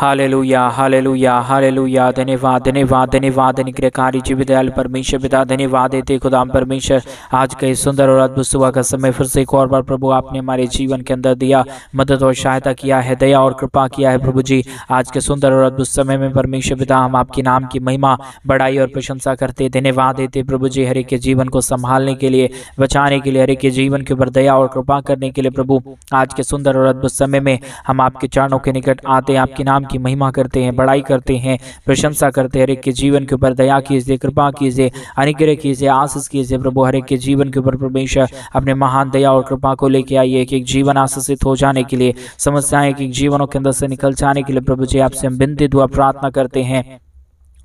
Hallelujah hallelujah hallelujah. धन्यवाद धन्यवाद धन्यवाद। अनुग्रहकारी जीवित दयालु परमेश्वर पिता, धन्यवाद देते खुदा परमेश्वर आज का इस सुंदर और अद्भुत सुबह का समय फिर से एक और बार प्रभु आपने हमारे जीवन के अंदर दिया, मदद और सहायता किया है, दया और कृपा किया है प्रभु जी। आज के सुंदर और अद्भुत समय में परमेश्वर पिता हम आपके नाम की महिमा बड़ाई और प्रशंसा करते, धन्यवाद देते प्रभु जी। हर एक के जीवन को संभालने के लिए, बचाने के लिए, हर एक के जीवन के ऊपर दया और कृपा करने के लिए प्रभु आज के सुंदर और अद्भुत समय में हम आपके चरणों के निकट आते हैं, आपके नाम की महिमा करते हैं, बड़ाई करते हैं, प्रशंसा करते हैं। हर एक के जीवन के ऊपर दया कीजिए, कृपा कीजिए, अनुग्रह कीजिए, आशीष कीजिए प्रभु। हर एक के जीवन के ऊपर परमेश्वर अपने महान दया और कृपा को लेके आइए। एक एक जीवन आशीषित हो जाने के लिए, समस्याएं एक एक जीवनों के अंदर से निकल जाने के लिए प्रभु जी आपसे हम विनती दुआ प्रार्थना करते हैं।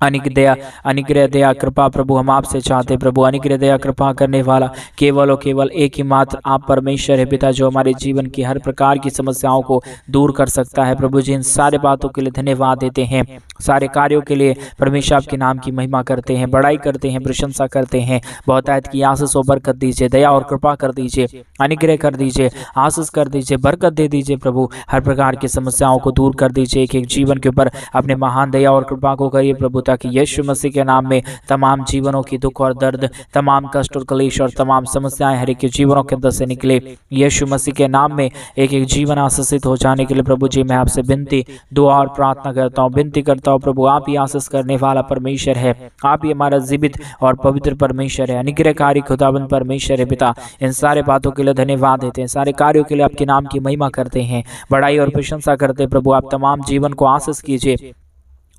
अनुग्रह दया कृपा प्रभु हम आपसे चाहते प्रभु। अनुग्रह दया कृपा करने वाला केवल और केवल एक ही मात्र आप परमेश्वर है पिता, जो हमारे जीवन की हर प्रकार की समस्याओं को दूर कर सकता है प्रभु जी। इन सारे बातों के लिए धन्यवाद देते हैं, सारे कार्यों के लिए परमेश्वर आपके नाम की महिमा करते हैं, बड़ाई करते हैं, प्रशंसा करते हैं। बहुत आयत की आशीष और बरकत दीजिए, दया और कृपा कर दीजिए, अनुग्रह कर दीजिए, आशीष कर दीजिए, बरकत दे दीजिए प्रभु। हर प्रकार की समस्याओं को दूर कर दीजिए। एक एक जीवन के ऊपर अपने महान दया और कृपा को करिए प्रभु, ताकि यीशु मसीह के नाम में तमाम जीवनों की दुख और दर्द, तमाम कष्ट और क्लेश और तमाम समस्याएं हर एक के जीवनों के अंदर से निकले। यीशु मसीह के नाम में एक एक जीवन आशीषित हो जाने के लिए प्रभु जी मैं आपसे विनती दुआ और प्रार्थना करता हूँ, विनती करता हूँ प्रभु। आप ही आशीष करने वाला परमेश्वर है, आप ही हमारा जीवित और पवित्र परमेश्वर है, अनुग्रहकारी खुदाबंद परमेश्वर है पिता। इन सारे बातों के लिए धन्यवाद देते हैं, सारे कार्यों के लिए आपके नाम की महिमा करते हैं, बड़ाई और प्रशंसा करते हैं प्रभु। आप तमाम जीवन को आशीष कीजिए,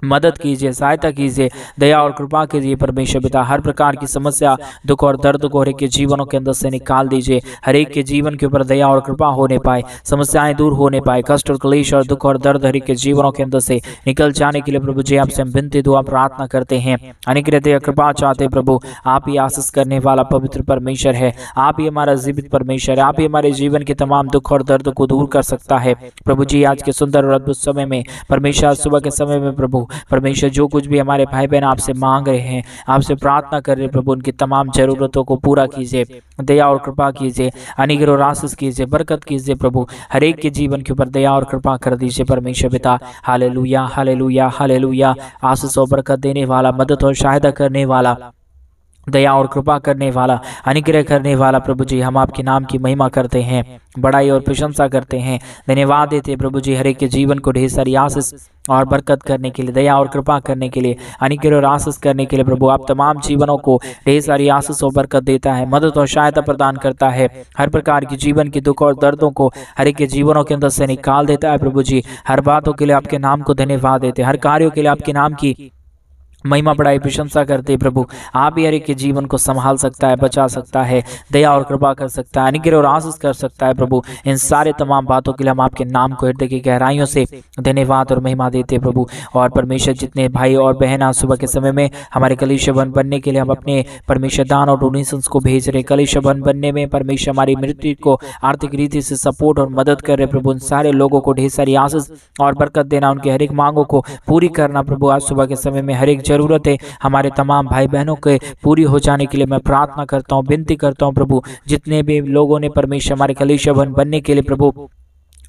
मदद कीजिए, सहायता कीजिए, दया और कृपा कीजिए परमेश्वर पिता। हर प्रकार की समस्या, दुख और दर्द को हर एक के जीवनों के अंदर से निकाल दीजिए। हर एक के जीवन के ऊपर दया और कृपा होने पाए, समस्याएं दूर होने पाए, कष्ट और क्लेश और दुख और दर्द हर एक के जीवनों के अंदर से निकल जाने के लिए प्रभु जी आपसे हम विनती दुआ प्रार्थना करते हैं। अनुग्रह दया कृपा चाहते प्रभु। आप ही आशीष करने वाला पवित्र परमेश्वर है, आप ही हमारा जीवित परमेश्वर है, आप ही हमारे जीवन के तमाम दुख और दर्द को दूर कर सकता है प्रभु जी। आज के सुंदर और अद्भुत समय में परमेश्वर, सुबह के समय में प्रभु परमेश्वर जो कुछ भी हमारे भाई बहन आपसे मांग रहे हैं, आपसे प्रार्थना कर रहे हैं प्रभु, उनकी तमाम जरूरतों को पूरा कीजिए, दया और कृपा कीजिए, अनुग्रह और आशीष कीजिए, बरकत कीजिए प्रभु। हर एक के जीवन के ऊपर दया और कृपा कर दीजिए परमेश्वर पिता। Hallelujah hallelujah hallelujah. आशीष और बरकत देने वाला, मदद और सहायता करने वाला, दया और कृपा करने वाला, अनुग्रह करने वाला प्रभु जी हम आपके नाम की महिमा करते हैं, बड़ाई और प्रशंसा करते हैं, धन्यवाद देते हैं प्रभु जी। हर एक के जीवन को ढेर सारी आशीष और बरकत करने के लिए, दया और कृपा करने के लिए, अनुग्रह और आशीष करने के लिए प्रभु आप तमाम जीवनों को ढेर सारी आशीष और बरकत देता है, मदद और सहायता प्रदान करता है। हर प्रकार की जीवन की दुख और दर्दों को हर एक के जीवनों के अंदर से निकाल देता है प्रभु जी। हर बातों के लिए आपके नाम को धन्यवाद देते हैं, हर कार्यों के लिए आपके नाम की महिमा बड़ाई प्रशंसा करते हैं प्रभु। आप ही हर एक के जीवन को संभाल सकता है, बचा सकता है, दया और कृपा कर सकता है, अनुग्रह और आशीष कर सकता है प्रभु। इन सारे तमाम बातों के लिए हम आपके नाम को हृदय की गहराइयों से धन्यवाद और महिमा देते हैं प्रभु। और परमेश्वर जितने भाई और बहन आज सुबह के समय में हमारे कलीसिया भवन बनने के लिए हम अपने परमेश्वर दान और डोनेशंस को भेज रहे, कलीसिया भवन बनने में परमेश्वर हमारी मृत्यु को आर्थिक रीति से सपोर्ट और मदद कर रहे प्रभु। उन सारे लोगों को ढेर सारी आशीष और बरकत देना, उनके हर एक मांगों को पूरी करना प्रभु। आज सुबह के समय में हर एक जरूरत है हमारे तमाम भाई बहनों के पूरी हो जाने के लिए मैं प्रार्थना करता हूँ, विनती करता हूँ प्रभु। जितने भी लोगों ने परमेश्वर हमारे कलीसिया भवन बनने के लिए प्रभु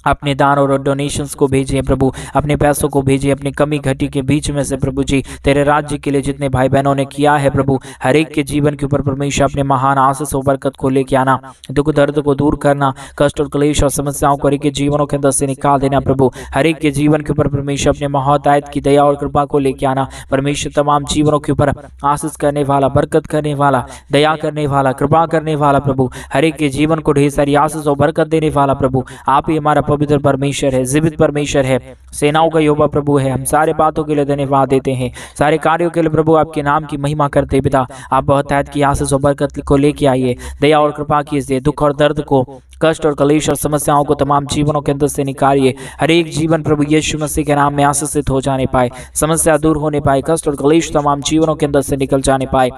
अपने दान और डोनेशंस को भेजिए प्रभु, अपने पैसों को भेजिए, अपनी कमी घटी के बीच में से प्रभु जी तेरे राज्य के लिए जितने भाई बहनों ने किया है प्रभु, हर एक के जीवन के ऊपर परमेश्वर अपने महान आशीष और बरकत को लेके आना, दुख दर्द को दूर करना, कष्ट और क्लेश और समस्याओं को हर एक के जीवनों के अंदर से निकाल देना प्रभु। हर एक के जीवन के ऊपर परमेश्वर अपने महोतायत की दया और कृपा को लेके आना परमेश्वर। तमाम जीवनों के ऊपर आशीष करने वाला, बरकत करने वाला, दया करने वाला, कृपा करने वाला प्रभु, हर एक के जीवन को ढेर सारी आशीष और बरकत देने वाला प्रभु। आप ही हमारा पवित्र परमेश्वर है, जीवित परमेश्वर है, सेनाओं का यहोवा प्रभु है। हम सारे बातों के लिए धन्यवाद देते हैं, सारे कार्यों के लिए प्रभु आपके नाम की महिमा करते पिता। आप बहुतायत की आशीष और बरकत को लेके आइए, दया और कृपा कीजिए, दुख और दर्द को, कष्ट और क्लेश और समस्याओं को तमाम जीवनों के अंदर से निकालिए। हर एक जीवन प्रभु यीशु मसीह के नाम में आशीषित हो जाने पाए, समस्या दूर होने पाए, कष्ट और क्लेश तमाम जीवनों के अंदर से निकल जाने पाए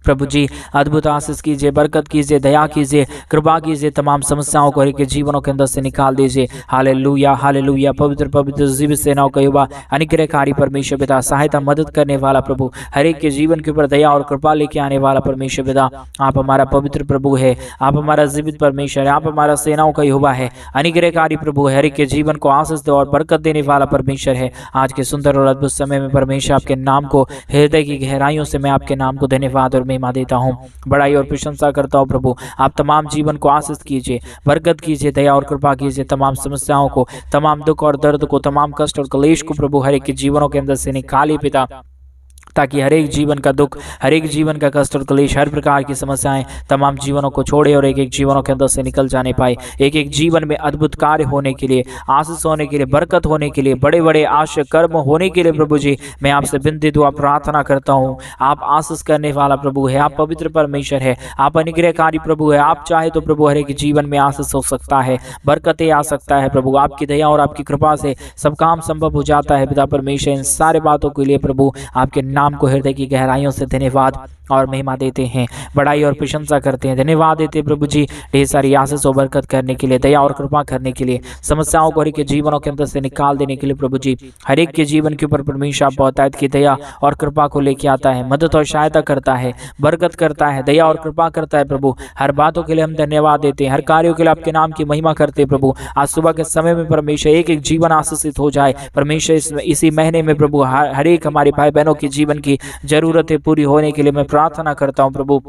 प्रभु जी अद्भुत आशीष कीजिए, बरकत कीजिए, दया कीजिए, कृपा कीजिए, तमाम समस्याओं को हर एक के जीवनों के अंदर से निकाल दीजिए। Hallelujah hallelujah. पवित्र पवित्र जीवित सेनाओं का युवा अनुग्रहकारी परमेश्वर पिता, सहायता मदद करने वाला प्रभु, हर एक के जीवन के ऊपर दया और कृपा लेके आने वाला परमेश्वर पिता, आप हमारा पवित्र प्रभु है, आप हमारा जीवित परमेश्वर है, आप हमारा सेनाओं का युवा है, अनुग्रहकारी प्रभु है, हर एक के जीवन को आशीष दे और बरकत देने वाला परमेश्वर है। आज के सुंदर और अद्भुत समय में परमेश्वर आपके नाम को हृदय की गहराइयों से मैं आपके नाम को धन्यवाद और महिमा देता हूँ, बड़ाई और प्रशंसा करता हूँ। प्रभु आप तमाम जीवन को आशीष कीजिए, बरकत कीजिए, दया और कृपा कीजिए, तमाम समस्याओं को, तमाम दुख और दर्द को, तमाम कष्ट और क्लेश को प्रभु हर एक के जीवनों के अंदर से निकालिए पिता, ताकि हर एक जीवन का दुख, हर एक जीवन का कष्ट और क्लेश, हर प्रकार की समस्याएं तमाम जीवनों को छोड़े और एक एक जीवनों के अंदर से निकल जाने पाए। एक एक जीवन में अद्भुत कार्य होने के लिए, आशीष होने के लिए, बरकत होने के लिए, बड़े बड़े आशय कर्म होने के लिए प्रभु जी मैं आपसे विनती दुआ प्रार्थना करता हूँ। आप आशीष करने वाला प्रभु है, आप पवित्र परमेश्वर है, आप अनुग्रहकारी प्रभु है। आप चाहे तो प्रभु हर एक जीवन में आशीष हो सकता है, बरकतें आ सकता है प्रभु, आपकी दया और आपकी कृपा से सब काम संभव हो जाता है पिता परमेश्वर। इन सारे बातों के लिए प्रभु आपके नाम को हृदय की गहराइयों से धन्यवाद और महिमा देते हैं, बड़ाई और प्रशंसा करते हैं, धन्यवाद देते हैं प्रभु जी ढेर सारी आशीष और बरकत करने के लिए, दया और कृपा करने के लिए, समस्याओं को हर एक के जीवनों के अंदर से निकाल देने के लिए प्रभु जी हर एक के जीवन के ऊपर परमेश्वर आप बहुतायत की दया और कृपा को लेके आता है, मदद और सहायता करता है, बरकत करता है, दया और कृपा करता है प्रभु। हर बातों के लिए हम धन्यवाद देते हैं, हर कार्यों के लिए आपके नाम की महिमा करते हैं प्रभु। आज सुबह के समय में परमेश्वर एक एक जीवन आशीषित हो जाए परमेश्वर, इसी महीने में प्रभु हर एक हमारे भाई बहनों के जीवन की जरूरतें पूरी होने के लिए मैं प्रार्थना करता हूं प्रभु।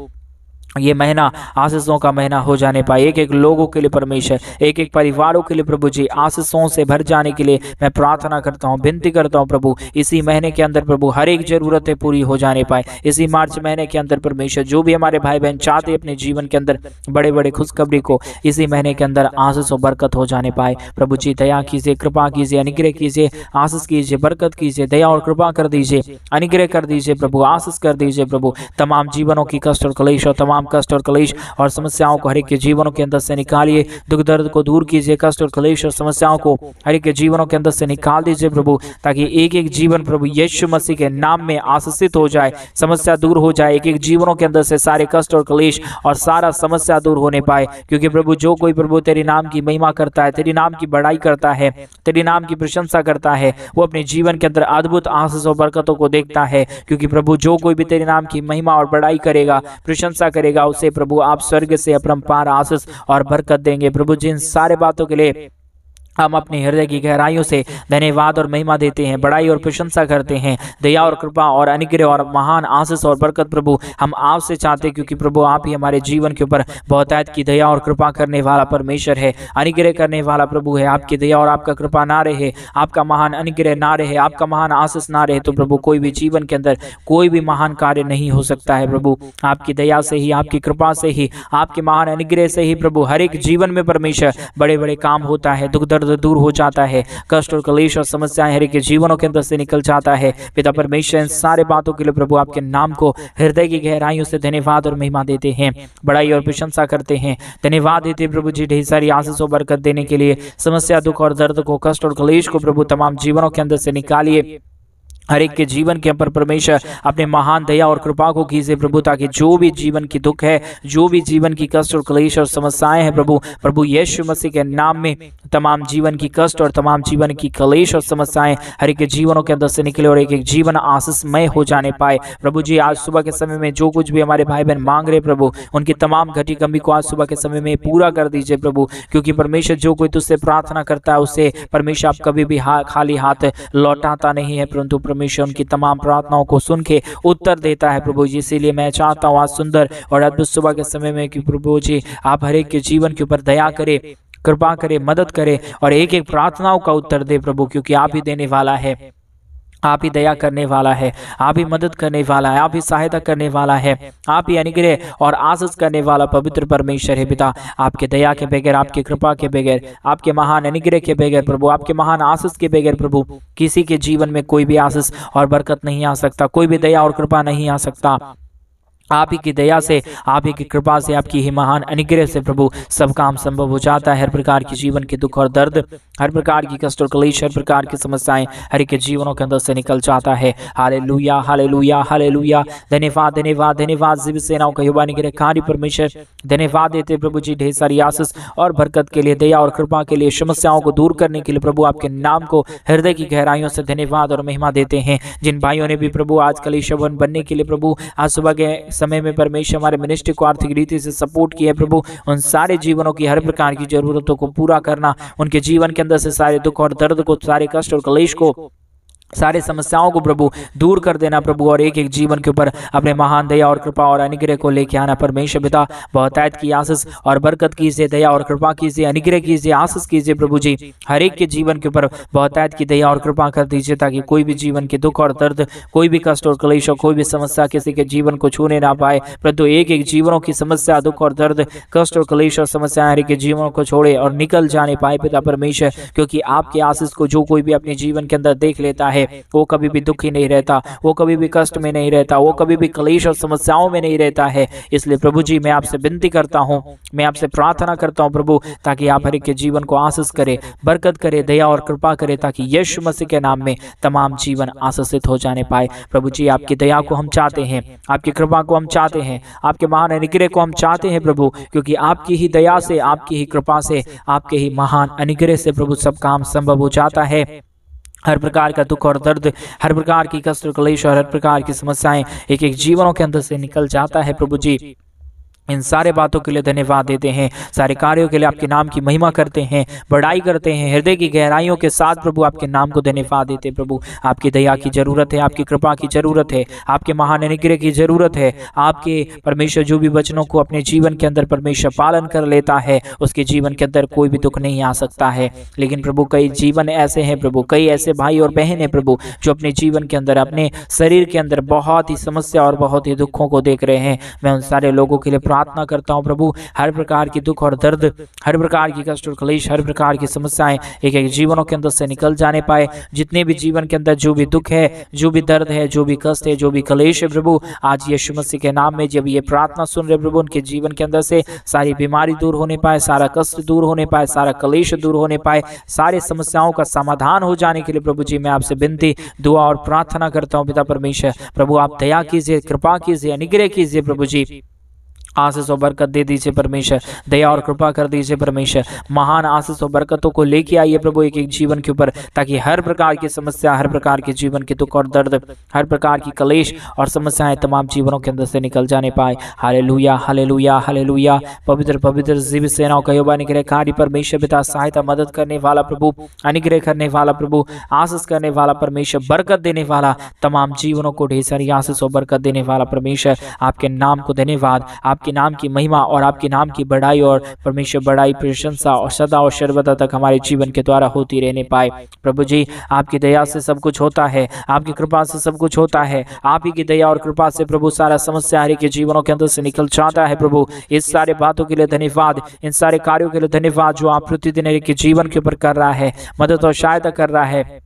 ये महीना आशीषों का महीना हो जाने पाए, एक एक लोगों के लिए परमेश्वर, एक एक परिवारों के लिए प्रभु जी आशीषों से भर जाने के लिए मैं प्रार्थना करता हूँ, विनती करता हूँ प्रभु। इसी महीने के अंदर प्रभु हर एक जरूरतें पूरी हो जाने पाए। इसी मार्च महीने के अंदर परमेश्वर जो भी हमारे भाई बहन चाहते अपने जीवन के अंदर बड़े बड़े खुशखबरी को इसी महीने के अंदर आशीष और बरकत हो जाने पाए प्रभु जी। दया कीजिए, कृपा कीजिए, अनुग्रह कीजिए, आशीष कीजिए, बरकत कीजिए, दया और कृपा कर दीजिए, अनुग्रह कर दीजिए प्रभु, आशीष कर दीजिए प्रभु। तमाम जीवनों की कष्ट और क्लेश और तमाम कष्ट और क्लेश और समस्याओं को हर एक के जीवनों के अंदर से निकालिए, दुख दर्द को दूर कीजिए, कष्ट और क्लेश और समस्याओं को हर एक के जीवनों के अंदर से निकाल दीजिए प्रभु, ताकि एक एक जीवन प्रभु यीशु मसीह के नाम में आशीषित हो जाए, समस्या दूर हो जाए, एक एक जीवनों के अंदर से सारे कष्ट और क्लेश और सारा समस्या दूर होने पाए। क्योंकि प्रभु जो कोई प्रभु तेरे नाम की महिमा करता है, तेरे नाम की बड़ाई करता है, तेरे नाम की प्रशंसा करता है, वो अपने जीवन के अंदर अद्भुत आशीष और बरकतों को देखता है। क्योंकि प्रभु जो कोई भी तेरे नाम की महिमा और बड़ाई करेगा, प्रशंसा करेगा, उसे प्रभु आप स्वर्ग से अपरंपार आशीष और बरकत देंगे प्रभु। जिन सारे बातों के लिए हम अपने हृदय की गहराइयों से धन्यवाद और महिमा देते हैं, बड़ाई और प्रशंसा करते हैं, दया और कृपा और अनुग्रह और महान आशीष और बरकत प्रभु हम आपसे चाहते हैं। क्योंकि प्रभु आप ही हमारे जीवन के ऊपर बहुतायत की दया और कृपा करने वाला परमेश्वर है, अनुग्रह करने वाला प्रभु है। आपकी दया और आपका कृपा ना रहे, आपका महान अनुग्रह ना रहे, आपका महान आशीष ना रहे, तो प्रभु कोई भी जीवन के अंदर कोई भी महान कार्य नहीं हो सकता है प्रभु। आपकी दया से ही, आपकी कृपा से ही, आपके महान अनुग्रह से ही प्रभु हर एक जीवन में परमेश्वर बड़े बड़े काम होता है, दुख दर्द दूर हो जाता है, कष्ट और क्लेश और समस्याएं हर एक के जीवनों के अंदर से निकल जाता है पिता परमेश्वर। इन सारे बातों के लिए प्रभु आपके नाम को हृदय की गहराइयों से धन्यवाद और महिमा देते हैं, बड़ाई और प्रशंसा करते हैं, धन्यवाद देते प्रभु जी ढेर सारी आशीष और बरकत देने के लिए। समस्या, दुख और दर्द को, कष्ट और क्लेश को प्रभु तमाम जीवनों के अंदर से निकालिए, हर एक के जीवन के ऊपर परमेश्वर अपने महान दया और कृपा को कीजिए प्रभु, ताकि जो भी जीवन की दुख है, जो भी जीवन की कष्ट और क्लेश और समस्याएं हैं प्रभु यीशु मसीह के नाम में तमाम जीवन की कष्ट और तमाम जीवन की क्लेश और समस्याएं हर एक के जीवनों के अंदर से निकले और एक एक जीवन आशीषमय हो जाने पाए प्रभु जी। आज सुबह के समय में जो कुछ भी हमारे भाई बहन मांग रहे प्रभु, उनकी तमाम घटी कमी को आज सुबह के समय में पूरा कर दीजिए प्रभु। क्योंकि परमेश्वर जो कोई तुझसे प्रार्थना करता है उससे परमेश्वर आप कभी भी खाली हाथ लौटाता नहीं है, परंतु परमेश्वर उनकी तमाम प्रार्थनाओं को सुन के उत्तर देता है प्रभु जी। इसीलिए मैं चाहता हूँ आज सुंदर और अद्भुत सुबह के समय में कि प्रभु जी आप हर एक के जीवन के ऊपर दया करे, कृपा करे, मदद करे और एक एक प्रार्थनाओं का उत्तर दे प्रभु। क्योंकि आप ही देने वाला है, आप ही दया करने वाला है, आप ही मदद करने वाला है, आप ही सहायता करने वाला है, आप ही अनुग्रह और आशीष करने वाला पवित्र परमेश्वर है पिता। आपके दया के बगैर, आपके कृपा के बगैर, आपके महान अनुग्रह के बगैर प्रभु, आपके महान आशीष के बगैर प्रभु किसी के जीवन में कोई भी आशीष और बरकत नहीं आ सकता, कोई भी दया और कृपा नहीं आ सकता। आप ही की दया से, आप ही की कृपा से, आपकी ही महान अनुग्रह से प्रभु सब काम संभव हो जाता है। हर प्रकार की जीवन के दुख और दर्द, हर प्रकार की कष्ट और क्लेश, हर प्रकार की समस्याएं हर एक के जीवनों के अंदर से निकल जाता है। Hallelujah, hallelujah, hallelujah. धन्यवाद, धन्यवाद, धन्यवाद जीवित सेनाओं का यहोवा निग्रहकारी परमेश्वर, धन्यवाद देते प्रभु जी ढेर सारी आशीष और बरकत के लिए, दया और कृपा के लिए, समस्याओं को दूर करने के लिए प्रभु आपके नाम को हृदय की गहराइयों से धन्यवाद और महिमा देते हैं। जिन भाइयों ने भी प्रभु आज कलीसिया बनने के लिए प्रभु आज सुबह के समय में परमेश्वर हमारे मिनिस्ट्री को आर्थिक रीति से सपोर्ट किया प्रभु, उन सारे जीवनों की हर प्रकार की जरूरतों को पूरा करना, उनके जीवन के अंदर से सारे दुख और दर्द को, सारे कष्ट और क्लेश को, सारे समस्याओं को प्रभु दूर कर देना प्रभु, और एक एक जीवन के ऊपर अपने महान दया और कृपा और अनुग्रह को लेके आना। परमेश्वर पिता बहुतायत की आशीष और बरकत कीजिए, दया और कृपा कीजिए, अनुग्रह कीजिए, आशीष कीजिए प्रभु जी। हर एक के जीवन के ऊपर बहुतायत की दया और कृपा कर दीजिए, ताकि कोई भी जीवन के दुख और दर्द, कोई भी कष्ट और क्लेश, कोई भी समस्या किसी के जीवन को छूने ना पाए। परंतु एक एक जीवनों की समस्या, दुख और दर्द, कष्ट और क्लेश और समस्या हर एक के जीवनों को छोड़े और निकल जाने पाए पिता परमेश्वर, क्योंकि आपके आशीष को जो कोई भी अपने जीवन के अंदर देख लेता है वो कभी भी दुखी नहीं रहता, वो कभी भी कष्ट में नहीं रहता, वो कभी भी क्लेश और समस्याओं में नहीं रहता है। इसलिए प्रभु जी मैं आपसे विनती करता हूँ, मैं आपसे प्रार्थना करता हूँ प्रभु, ताकि आप हर एक के जीवन को आशीष करे, बरकत करे, दया और कृपा करे, ताकि यीशु मसीह के नाम में तमाम जीवन आशीषित हो जाने पाए। प्रभु जी आपकी दया को हम चाहते हैं, आपकी कृपा को हम चाहते हैं, आपके महान अनुग्रह को हम चाहते हैं प्रभु, क्योंकि आपकी ही दया से, आपकी ही कृपा से, आपके ही महान अनुग्रह से प्रभु सब काम संभव हो जाता है। हर प्रकार का दुख और दर्द, हर प्रकार की कष्ट और क्लेश और हर प्रकार की समस्याएं एक एक जीवनों के अंदर से निकल जाता है प्रभु जी। इन सारे बातों के लिए धन्यवाद देते हैं, सारे कार्यों के लिए आपके नाम की महिमा करते हैं, बड़ाई करते हैं, हृदय की गहराइयों के साथ प्रभु आपके नाम को धन्यवाद देते हैं प्रभु। आपकी दया की जरूरत है, आपकी कृपा की जरूरत है, आपके महान अनुग्रह की जरूरत है। आपके परमेश्वर जो भी वचनों को अपने जीवन के अंदर परमेश्वर पालन कर लेता है, उसके जीवन के अंदर कोई भी दुख नहीं आ सकता है। लेकिन प्रभु कई जीवन ऐसे हैं प्रभु, कई ऐसे भाई और बहन हैं प्रभु, जो अपने जीवन के अंदर, अपने शरीर के अंदर बहुत ही समस्या और बहुत ही दुखों को देख रहे हैं। मैं उन सारे लोगों के लिए प्रार्थना करता हूं प्रभु, हर प्रकार की दुख और दर्द, हर प्रकार की कष्ट और क्लेश, हर प्रकार की समस्याएं एक एक जीवनों के अंदर से निकल जाने पाए। जितने भी जीवन के अंदर जो भी दुख है, जो भी दर्द है, जो भी कष्ट है, जो भी क्लेश है प्रभु, आज यीशु मसीह के नाम में जब ये प्रार्थना सुन रहे प्रभु, उनके जीवन के अंदर से सारी बीमारी दूर होने पाए, सारा कष्ट दूर होने पाए, सारा क्लेश दूर होने पाए, सारे समस्याओं का समाधान हो जाने के लिए प्रभु जी मैं आपसे विनती, दुआ और प्रार्थना करता हूँ पिता परमेश्वर। प्रभु आप दया कीजिए, कृपा कीजिए, अनुग्रह कीजिए प्रभु जी, आशीष और बरकत दे दीजिए परमेश्वर, दया और कृपा कर दीजिए परमेश्वर। महान आशीष और बरकतों को लेके आइए प्रभु एक एक जीवन के ऊपर, ताकि हर प्रकार की समस्या, हर प्रकार के जीवन के दुख और दर्द, हर प्रकार की क्लेश और समस्याएं तमाम जीवनों के अंदर से निकल जाने पाए। Hallelujah, hallelujah, hallelujah. पवित्र पवित्र जीवित सेनाओं का यहोवा निग्रहकारी परमेश्वर पिता, सहायता मदद करने वाला प्रभु, अनुग्रह करने वाला प्रभु, आशीष करने वाला परमेश्वर, बरकत देने वाला, तमाम जीवनों को ढेर सारी आशीष और बरकत देने वाला परमेश्वर, आपके नाम को धन्यवाद, आपके नाम की महिमा और आपके नाम की बढ़ाई और परमेश्वर बड़ाई, प्रशंसा और सदा और सर्वदा तक हमारे जीवन के द्वारा होती रहने पाए। प्रभु जी आपकी दया से सब कुछ होता है, आपकी कृपा से सब कुछ होता है, आप ही की दया और कृपा से प्रभु सारा समस्या हर के जीवनों के अंदर से निकल जाता है प्रभु। इस सारे बातों के लिए धन्यवाद, इन सारे कार्यों के लिए धन्यवाद जो आप प्रतिदिन हर के जीवन के ऊपर कर रहा है, मदद और सहायता कर रहा है,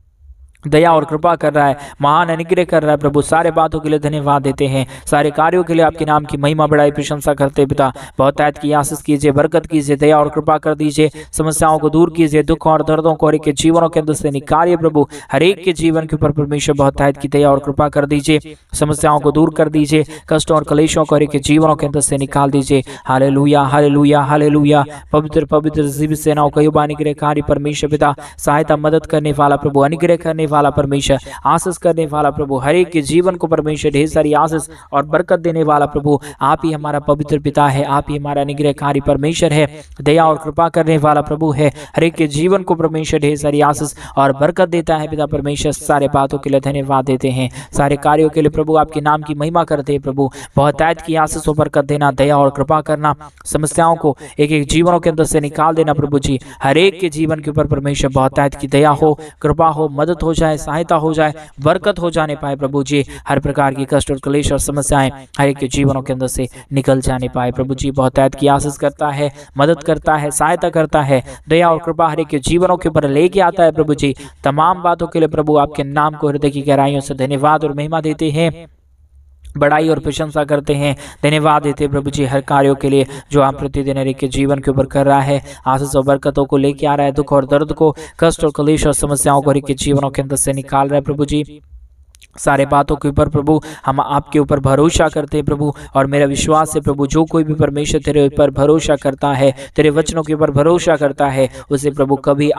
दया और कृपा कर रहा है, महान अनुग्रह कर रहा है प्रभु। सारे बातों के लिए धन्यवाद देते हैं, सारे कार्यों के लिए आपके नाम की महिमा बढ़ाई प्रशंसा करते पिता। बहुतायत की आशीष कीजिए, बरकत कीजिए, दया और कृपा कर दीजिए, समस्याओं को दूर कीजिए, दुख और दर्दों को हर एक के जीवनों के अंदर से निकालिए प्रभु। हर एक के जीवन के ऊपर परमेश्वर बहुतायत की दया और कृपा कर दीजिए, समस्याओं को दूर कर दीजिए, कष्टों और क्लेशों को हर एक के जीवनों के अंदर से निकाल दीजिए। Hallelujah, hallelujah, hallelujah. पवित्र पवित्र जीवित सेनाओं का यहोवा निग्रहकारी परमेश्वर पिता, सहायता मदद करने वाला प्रभु, अनुग्रह करने वाला परमेश्वर, आशीष करने वाला प्रभु, हर एक के जीवन को परमेश्वर ढेर सारी आशीष और बरकत देने वाला प्रभु, आप ही हमारा पवित्र पिता है, आप ही हमारा अनुग्रहकारी परमेश्वर है, दया और कृपा करने वाला प्रभु है, हर एक के जीवन को परमेश्वर ढेर सारी आशीष और बरकत देता है पिता परमेश्वर। सारे बातों के लिए धन्यवाद देते हैं, सारे कार्यों के लिए प्रभु आपके नाम की महिमा करते हैं प्रभु। बहुतायत की आशीष और बरकत देना, दया और कृपा करना, समस्याओं को एक एक जीवनों के अंदर से निकाल देना प्रभु जी। हर एक के जीवन के ऊपर परमेश्वर बहुतायत की दया हो, कृपा हो, मदद हो जाए, सहायता हो जाए, बरकत हो जाने पाए प्रभु जी। हर प्रकार की कष्ट और क्लेश और समस्याएं हर एक के जीवनों के अंदर से निकल जाने पाए प्रभु जी। बहुतायत की आशीष करता है, मदद करता है, सहायता करता है, दया और कृपा हर एक के जीवनों के ऊपर लेके आता है प्रभु जी। तमाम बातों के लिए प्रभु आपके नाम को हृदय की गहराइयों से धन्यवाद और महिमा देते हैं। बड़ाई और प्रशंसा करते हैं, धन्यवाद देते हैं प्रभु जी हर कार्यों के लिए जो आप प्रतिदिन हर एक के जीवन के ऊपर कर रहा है, आशीष और बरकतों को लेके आ रहा है, दुख और दर्द को, कष्ट और कलेश और समस्याओं को हर एक के जीवनों के अंदर से निकाल रहा है प्रभु जी। सारे बातों के ऊपर प्रभु हम आपके ऊपर भरोसा करते हैं प्रभु, और मेरा विश्वास है प्रभु जो कोई भी परमेश्वर तेरे ऊपर भरोसा करता है, तेरे वचनों के ऊपर भरोसा करता है, उसे प्रभु कभी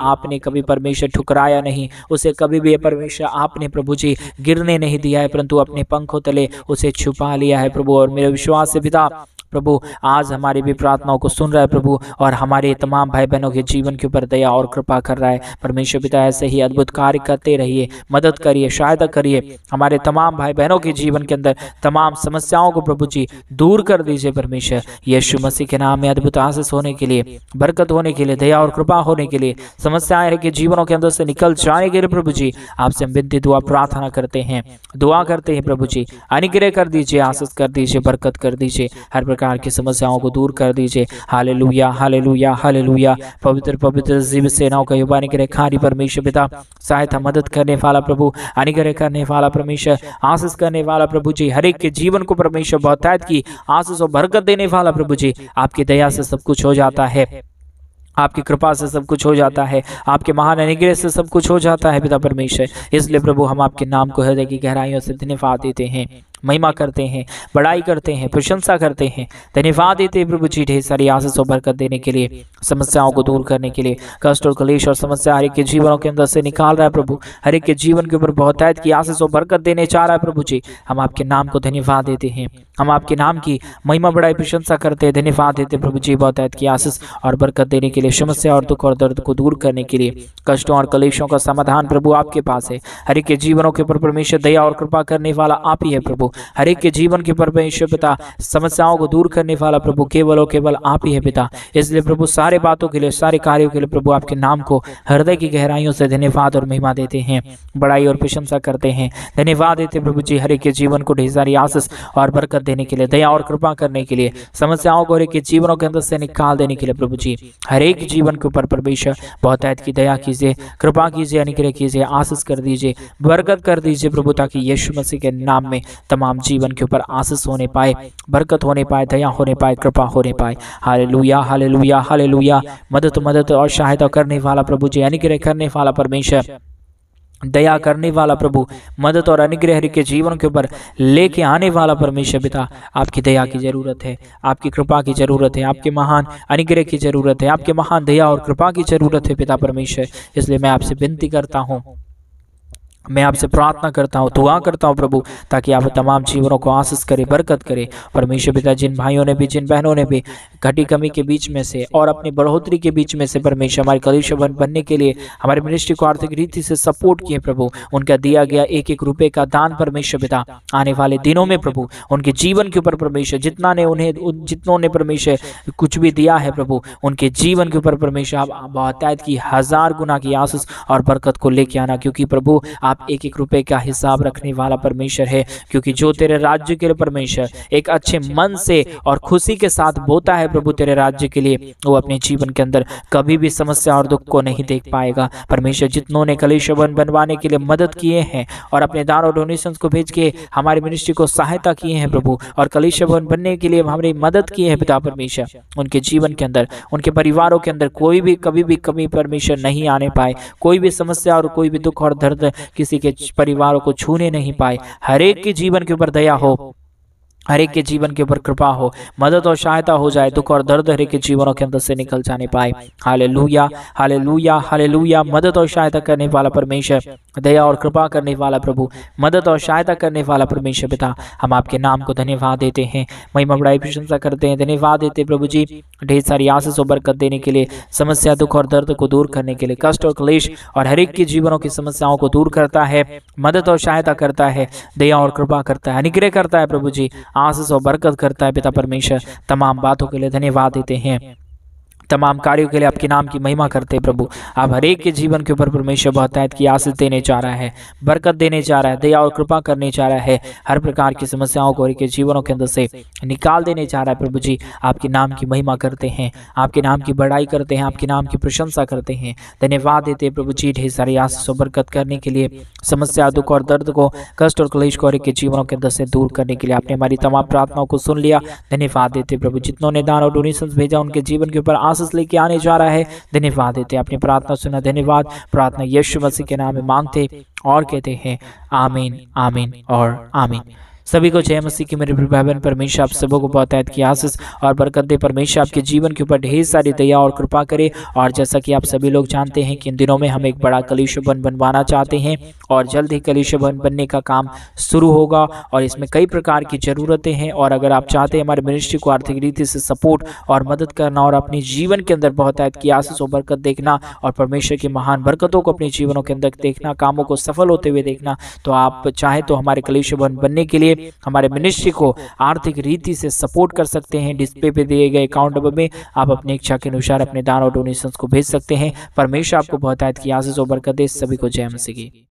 परमेश्वर ठुकराया नहीं, उसे कभी भी परमेश्वर आपने प्रभु जी गिरने नहीं दिया है, परंतु अपने पंखों तले उसे छुपा लिया है प्रभु। और मेरा विश्वास है पिता प्रभु आज हमारी भी प्रार्थनाओं को सुन रहा है प्रभु, और हमारे तमाम भाई बहनों के जीवन के ऊपर दया और कृपा कर रहा है परमेश्वर पिता। ऐसे ही अद्भुत कार्य करते रहिए, मदद करिए, सहायता करिए, हमारे तमाम भाई बहनों के जीवन के अंदर तमाम समस्याओं को प्रभु जी दूर कर दीजिए परमेश्वर। यीशु मसीह के नाम में अद्भुत आशीष होने के लिए, बरकत होने के लिए, दया और कृपा होने के लिए, समस्याएं के जीवनों के अंदर से निकल जाने के लिए प्रभु जी आपसे हम विनती दुआ प्रार्थना करते हैं, दुआ करते हैं प्रभु जी। अनुग्रह कर दीजिए, आशीष कर दीजिए, बरकत कर दीजिए, हर प्रकार की समस्याओं को दूर कर दीजिए। Hallelujah hallelujah hallelujah. पवित्र पवित्र जीव सेनाओं का युवा अनुग्रहकारी परमेश्वर पिता, सहायता मदद करने वाला प्रभु, अनुग्रह करने वाला परमेश्वर, आशीष करने वाला प्रभु जी, हर एक के जीवन को परमेश्वर बहुतायत की आशीष और बरकत देने वाला प्रभु जी, आपकी दया से सब कुछ हो जाता है, आपकी कृपा से सब कुछ हो जाता है, आपके महान अनुग्रह से सब कुछ हो जाता है पिता परमेश्वर। इसलिए प्रभु हम आपके नाम को हृदय की गहराइयों से धन्यवाद देते हैं, महिमा करते हैं, बड़ाई करते हैं, प्रशंसा करते हैं, धन्यवाद देते हैं प्रभु जी ढेर सारी आशीष और बरकत देने के लिए, समस्याओं को दूर करने के लिए, कष्ट और क्लेश और समस्या हर एक के जीवनों के अंदर से निकाल रहा है प्रभु, हर एक के जीवन के ऊपर बहुतायत की आशीष और बरकत देने चाह रहा है प्रभु जी। हम आपके नाम को धन्यवाद देते हैं, हम आपके नाम की महिमा बड़ाई प्रशंसा करते हैं, धन्यवाद देते प्रभु जी बहुतायत की आशीष और बरकत देने के लिए, समस्या और दुख और दर्द को दूर करने के लिए, कष्टों और क्लेशों का समाधान प्रभु आपके पास है। हर एक के जीवनों के ऊपर परमेश्वर दया और कृपा करने वाला आप ही है प्रभु, हर एक के जीवन के परमेश्वर पिता समस्याओं को दूर करने वाला प्रभु केवल और केवल आप ही है पिता। इसलिए प्रभु सारे बातों के लिए, सारे कार्यों के लिए प्रभु आपके नाम को हृदय की गहराइयों से धन्यवाद और महिमा देते हैं, बड़ाई और प्रशंसा करते हैं, धन्यवाद देते प्रभु जी हर एक के जीवन को ढेर सारी आशीष और बरकत देने के लिए, दया और कृपा करने के लिए, समस्याओं को हर एक के जीवनों के अंदर से निकाल देने के लिए प्रभु जी हर एक जीवन के ऊपर परमेश्वर बहुतायत की दया कीजिए, कृपा कीजिए, अनुग्रह कीजिए, आशीष कर दीजिए, बरकत कर दीजिए प्रभु, ताकि यीशु मसीह के नाम में तमाम जीवन के ऊपर आशीष होने पाए, बरकत होने पाए, दया होने पाए, कृपा होने पाए। Hallelujah hallelujah hallelujah. मदद और सहायता करने वाला प्रभु जी, अनुग्रह करने वाला परमेश्वर, दया करने वाला प्रभु, मदद और अनुग्रह हर के जीवन के ऊपर लेके आने वाला परमेश्वर पिता, आपकी दया की जरूरत है, आपकी कृपा की जरूरत है, आपके महान अनुग्रह की जरूरत है, आपके महान दया और कृपा की जरूरत है पिता परमेश्वर। इसलिए मैं आपसे विनती करता हूँ, मैं आपसे प्रार्थना करता हूँ, दुआ करता हूँ प्रभु, ताकि आप तमाम जीवनों को आशीष करे, बरकत करे परमेश्वर पिता। जिन भाइयों ने भी, जिन बहनों ने भी घटी कमी के बीच में से और अपनी बढ़ोतरी के बीच में से परमेश्वर हमारे कलीसिया बनने के लिए हमारे मिनिस्ट्री को आर्थिक रीति से सपोर्ट किए प्रभु, उनका दिया गया एक एक रुपये का दान परमेश्वर पिता आने वाले दिनों में प्रभु उनके जीवन के ऊपर परमेश्वर जितनों ने परमेश्वर कुछ भी दिया है प्रभु, उनके जीवन के ऊपर परमेश्वर आप बहुतायत की 1000 गुना की आशीष और बरकत को लेके आना, क्योंकि प्रभु आप एक एक रुपए का हिसाब रखने वाला परमेश्वर है। क्योंकि जो तेरे राज्य के लिए परमेश्वर एक अच्छे मन से और खुशी के साथ बोता है प्रभु तेरे राज्य के लिए, वो अपने जीवन के अंदर कभी भी समस्या और दुख को नहीं देख पाएगा परमेश्वर। जितनों ने कलीसिया बनवाने के लिए मदद किए हैं और अपने दान और डोनेशंस को भेज के हमारी मिनिस्ट्री को सहायता किए हैं प्रभु, और कलीसिया बनने के लिए हमारी मदद की है पिता परमेश्वर, उनके जीवन के अंदर, उनके परिवारों के अंदर कोई भी कभी भी कमी परमेश्वर नहीं आने पाए, कोई भी समस्या और कोई भी दुख और दर्द किसी के परिवारों को छूने नहीं पाए। हर एक के जीवन के ऊपर दया हो, हर एक के जीवन के ऊपर कृपा हो, मदद और सहायता हो जाए, दुख और दर्द हर एक के जीवनों के अंदर से निकल जाने पाए। Hallelujah hallelujah hallelujah. मदद और सहायता करने वाला परमेश्वर, दया और कृपा करने वाला प्रभु, मदद और सहायता करने वाला परमेश्वर पिता, हम आपके नाम को धन्यवाद देते हैं, महिमा बड़ाई प्रशंसा करते हैं, धन्यवाद देते प्रभु जी ढेर सारी आशीष और बरकत देने के लिए, समस्या दुख और दर्द को दूर करने के लिए, कष्ट और क्लेश और हर एक के जीवनों की समस्याओं को दूर करता है, मदद और सहायता करता है, दया और कृपा करता है, अनुग्रह करता है प्रभु जी, आशीष और बरकत करता है पिता परमेश्वर। तमाम बातों के लिए धन्यवाद देते हैं, तमाम कार्यों के लिए आपके नाम की महिमा करते हैं प्रभु। आप हर एक के जीवन के ऊपर परमेश्वर बहुतायत की आशीष देने चाह रहा है, बरकत देने चाह रहा है, दया और कृपा करने चाह रहा है, हर प्रकार की समस्याओं को के जीवनों के अंदर से निकाल देने चाह रहा है प्रभु जी। आपके नाम की महिमा करते हैं, आपके नाम की बड़ाई करते हैं, आपके नाम की प्रशंसा करते हैं, धन्यवाद देते हैं प्रभु जी। ढेर सारी आशीष और बरकत करने के लिए, समस्या, दुख और दर्द को, कष्ट और क्लेश को के जीवनों के अंदर से दूर करने के लिए आपने हमारी तमाम प्रार्थनाओं को सुन लिया। धन्यवाद देते प्रभु। जितनों ने दान और डोनेशंस भेजा उनके जीवन के ऊपर आशीष लेके आने जा रहा है। धन्यवाद देते, आपने प्रार्थना सुना। धन्यवाद। प्रार्थना यीशु मसीह के नाम में मांगते और कहते हैं आमीन, आमीन और आमीन। सभी को जय मसीह की। मेरे भाई बहन, परमेश्वर आप सबों को बहुतायत की आशीष और बरकत दे। परमेश्वर आपके जीवन के ऊपर ढेर सारी दया और कृपा करे। और जैसा कि आप सभी लोग जानते हैं कि इन दिनों में हम एक बड़ा कलीसिया भवन बनवाना चाहते हैं और जल्द ही कलीसिया भवन बनने का काम शुरू होगा और इसमें कई प्रकार की ज़रूरतें हैं। और अगर आप चाहते हैं हमारे मिनिस्ट्री को आर्थिक रीति से सपोर्ट और मदद करना और अपने जीवन के अंदर बहुतायत की आशीष और बरकत देखना और परमेश्वर की महान बरकतों को अपने जीवनों के अंदर देखना, कामों को सफल होते हुए देखना, तो आप चाहें तो हमारे कलीसिया भवन बनने के लिए हमारे मिनिस्ट्री को आर्थिक रीति से सपोर्ट कर सकते हैं। डिस्प्ले पे दिए गए अकाउंट नंबर में आप अपनी इच्छा के अनुसार अपने दान और डोनेशंस को भेज सकते हैं। परमेश्वर आपको बहुतायत की आशीष और बरकत दे। सभी को जय मसीह की।